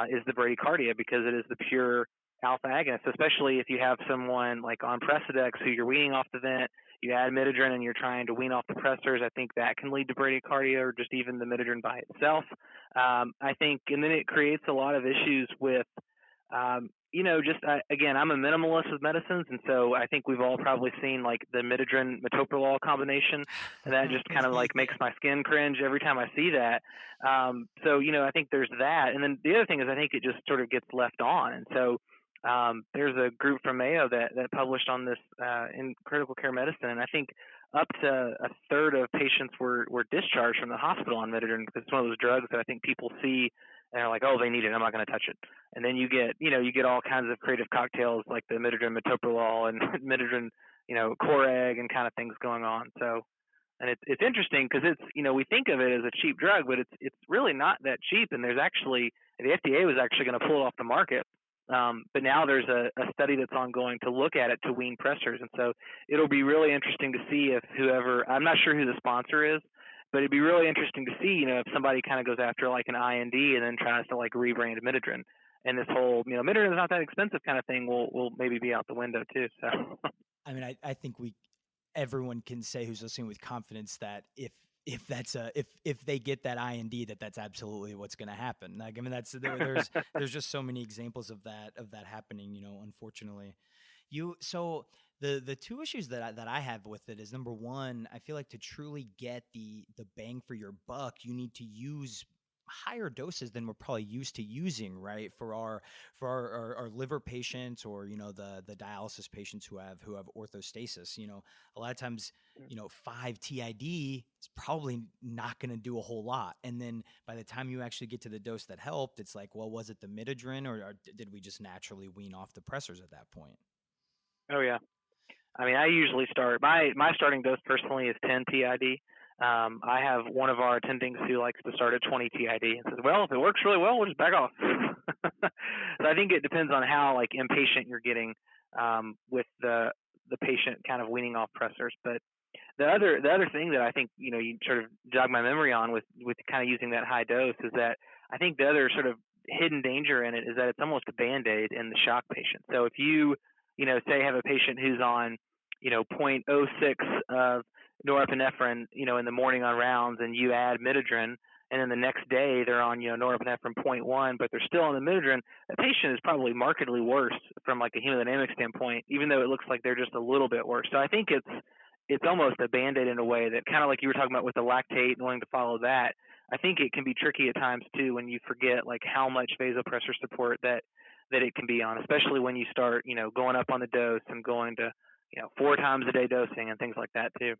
is the bradycardia because it is the pure alpha agonist, especially if you have someone like on Precedex who you're weaning off the vent, you add midodrine and you're trying to wean off the pressors. I think that can lead to bradycardia or just even the midodrine by itself. I think, and then it creates a lot of issues with again, I'm a minimalist with medicines, and so I think we've all probably seen like the midodrine metoprolol combination, and that just kind of like makes my skin cringe every time I see that. So I think there's that, and then the other thing is I think it just sort of gets left on, and so there's a group from Mayo that published on this in critical care medicine, and I think up to a third of patients were discharged from the hospital on midodrine because it's one of those drugs that I think people see and they're like, oh, they need it, I'm not going to touch it. And then you get all kinds of creative cocktails like the midodrine metoprolol and midodrine, Coreg and kind of things going on. So, and it's interesting because it's we think of it as a cheap drug, but it's really not that cheap. And there's actually the FDA was actually going to pull it off the market, but now there's a study that's ongoing to look at it to wean pressors, and so it'll be really interesting to see if I'm not sure who the sponsor is, but it'd be really interesting to see, if somebody kind of goes after like an IND and then tries to like rebrand midodrine, and this whole, midodrine is not that expensive kind of thing will maybe be out the window too. So, I mean, I think everyone can say who's listening with confidence that if they get that IND, that's absolutely what's going to happen. Like, I mean, there's just so many examples of that happening, unfortunately. So the two issues that I have with it is, number one, I feel like to truly get the bang for your buck, you need to use higher doses than we're probably used to using, right? For our liver patients, or the dialysis patients who have orthostasis. A lot of times, 5 TID is probably not going to do a whole lot, and then by the time you actually get to the dose that helped, it's like, well, was it the midodrine, or did we just naturally wean off the pressors at that point? Oh yeah, I mean, I usually start my starting dose personally is 10 TID. I have one of our attendings who likes to start at 20 TID and says, well, if it works really well, we'll just back off. So I think it depends on how like impatient you're getting with the patient kind of weaning off pressors. But the other thing that I think you sort of jog my memory on with kind of using that high dose is that I think the other sort of hidden danger in it is that it's almost a band-aid in the shock patient. So if you say have a patient who's on zero point zero 0.06 of norepinephrine, in the morning on rounds, and you add midodrine, and then the next day they're on, norepinephrine 0.1, but they're still on the midodrine, the patient is probably markedly worse from like a hemodynamic standpoint, even though it looks like they're just a little bit worse. So I think it's almost a band-aid in a way that, kind of like you were talking about with the lactate and wanting to follow that. I think it can be tricky at times too when you forget like how much vasopressor support that it can be on, especially when you start, going up on the dose and going to, 4 times a day dosing and things like that too.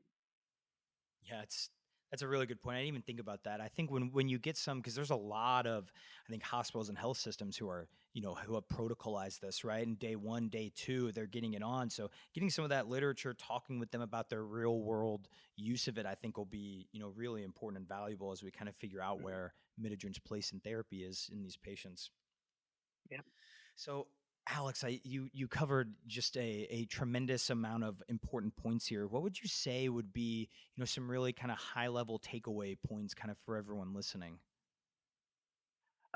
Yeah, that's a really good point. I didn't even think about that. I think when you get some, because there's a lot of, I think, hospitals and health systems who are, who have protocolized this, right? And day 1, day 2, they're getting it on. So getting some of that literature, talking with them about their real world use of it, I think will be, really important and valuable as we kind of figure out where midodrine's place in therapy is in these patients. Yeah. So Alex, you covered just a tremendous amount of important points here. What would you say would be, some really kind of high level takeaway points kind of for everyone listening?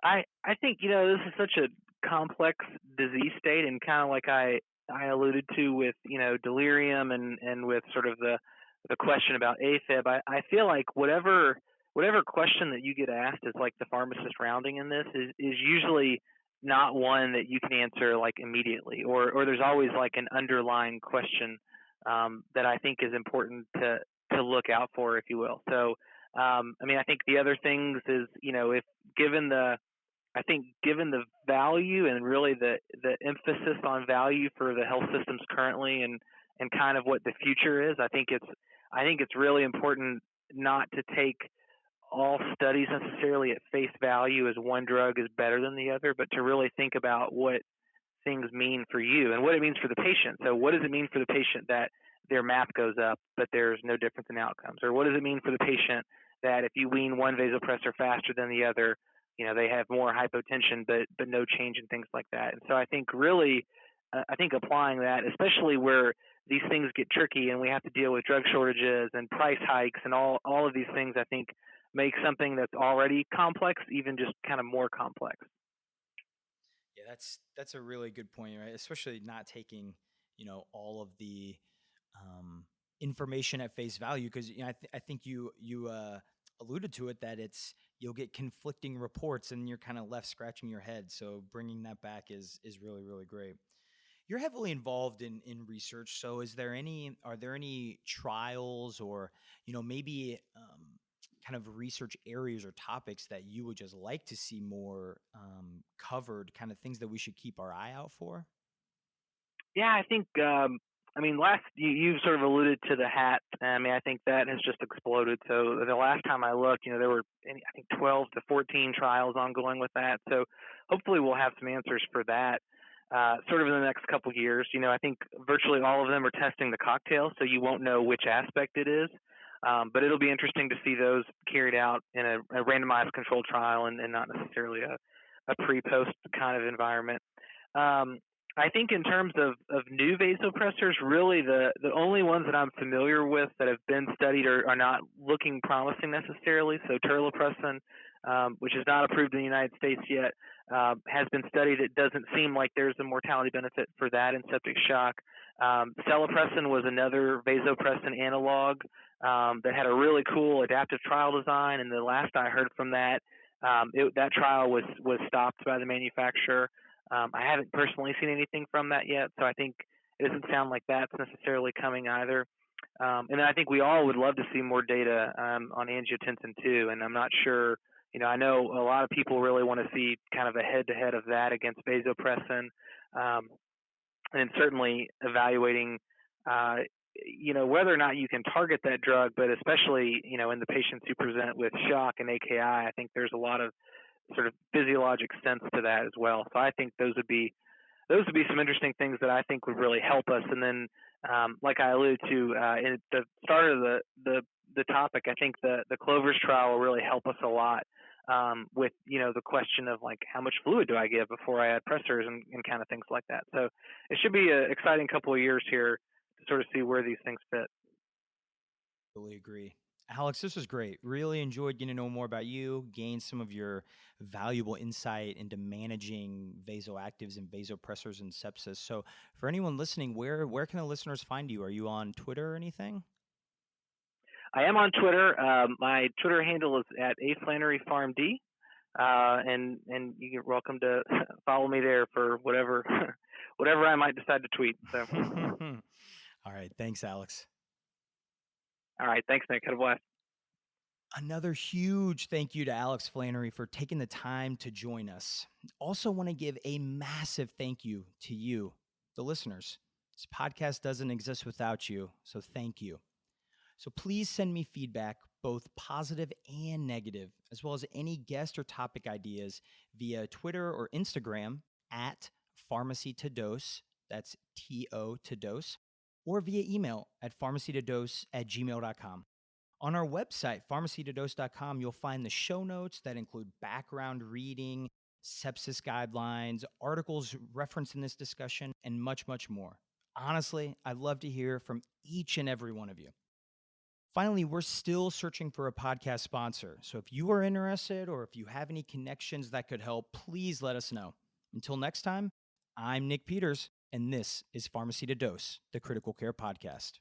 I think this is such a complex disease state, and kind of like I alluded to with delirium and with sort of the question about AFib. I feel like whatever question that you get asked is like the pharmacist rounding in this is usually not one that you can answer like immediately, or there's always like an underlying question that I think is important to look out for, if you will. So I mean, I think the other things is if given the I think given the value and really the emphasis on value for the health systems currently, and kind of what the future is, I think it's really important not to take all studies necessarily at face value as one drug is better than the other, but to really think about what things mean for you and what it means for the patient. So what does it mean for the patient that their MAP goes up, but there's no difference in outcomes? Or what does it mean for the patient that if you wean one vasopressor faster than the other, they have more hypotension, but no change in things like that? And so I think really, I think applying that, especially where these things get tricky and we have to deal with drug shortages and price hikes and all of these things, I think make something that's already complex even just kind of more complex. Yeah, that's a really good point, right? Especially not taking, all of the information at face value, because I think you alluded to it, that you'll get conflicting reports and you're kind of left scratching your head. So bringing that back is really, really great. You're heavily involved in research. So are there any trials, or, maybe kind of research areas or topics that you would just like to see more covered, kind of things that we should keep our eye out for? Yeah, I think I mean last you sort of alluded to the hat. I mean, I think that has just exploded. So the last time I looked, there were I think 12 to 14 trials ongoing with that. So hopefully we'll have some answers for that sort of in the next couple of years. I think virtually all of them are testing the cocktail, so you won't know which aspect it is. But it'll be interesting to see those carried out in a randomized controlled trial, and not necessarily a pre-post kind of environment. I think in terms of new vasopressors, really the only ones that I'm familiar with that have been studied are not looking promising necessarily. So terlipressin, which is not approved in the United States yet, has been studied. It doesn't seem like there's a mortality benefit for that in septic shock. Celepressin was another vasopressin analog that had a really cool adaptive trial design, and the last I heard from that, that trial was stopped by the manufacturer. I haven't personally seen anything from that yet, so I think it doesn't sound like that's necessarily coming either. And then I think we all would love to see more data on angiotensin II, and I'm not sure. I know a lot of people really want to see kind of a head-to-head of that against vasopressin, and certainly evaluating, whether or not you can target that drug, but especially, in the patients who present with shock and AKI, I think there's a lot of sort of physiologic sense to that as well. So I think those would be some interesting things that I think would really help us. And then, like I alluded to in the start of the topic, I think the Clovers trial will really help us a lot with the question of like how much fluid do I give before I add pressors and kind of things like that. So it should be an exciting couple of years here to sort of see where these things fit. Totally agree. Alex, this was great. Really enjoyed getting to know more about you, gain some of your valuable insight into managing vasoactives and vasopressors and sepsis. So, for anyone listening, where can the listeners find you? Are you on Twitter or anything? I am on Twitter. My Twitter handle is at Flannery PharmD, and you're welcome to follow me there for whatever I might decide to tweet. So, all right, thanks, Alex. All right, thanks, Nick. Had a blast. Another huge thank you to Alex Flannery for taking the time to join us. Also, want to give a massive thank you to you, the listeners. This podcast doesn't exist without you, so thank you. So please send me feedback, both positive and negative, as well as any guest or topic ideas via Twitter or Instagram at Pharmacy to Dose, that's TO to Dose, or via email at pharmacytodose@gmail.com. On our website, pharmacytodose.com, you'll find the show notes that include background reading, sepsis guidelines, articles referenced in this discussion, and much, much more. Honestly, I'd love to hear from each and every one of you. Finally, we're still searching for a podcast sponsor. So if you are interested or if you have any connections that could help, please let us know. Until next time, I'm Nick Peters, and this is Pharmacy to Dose, the Critical Care Podcast.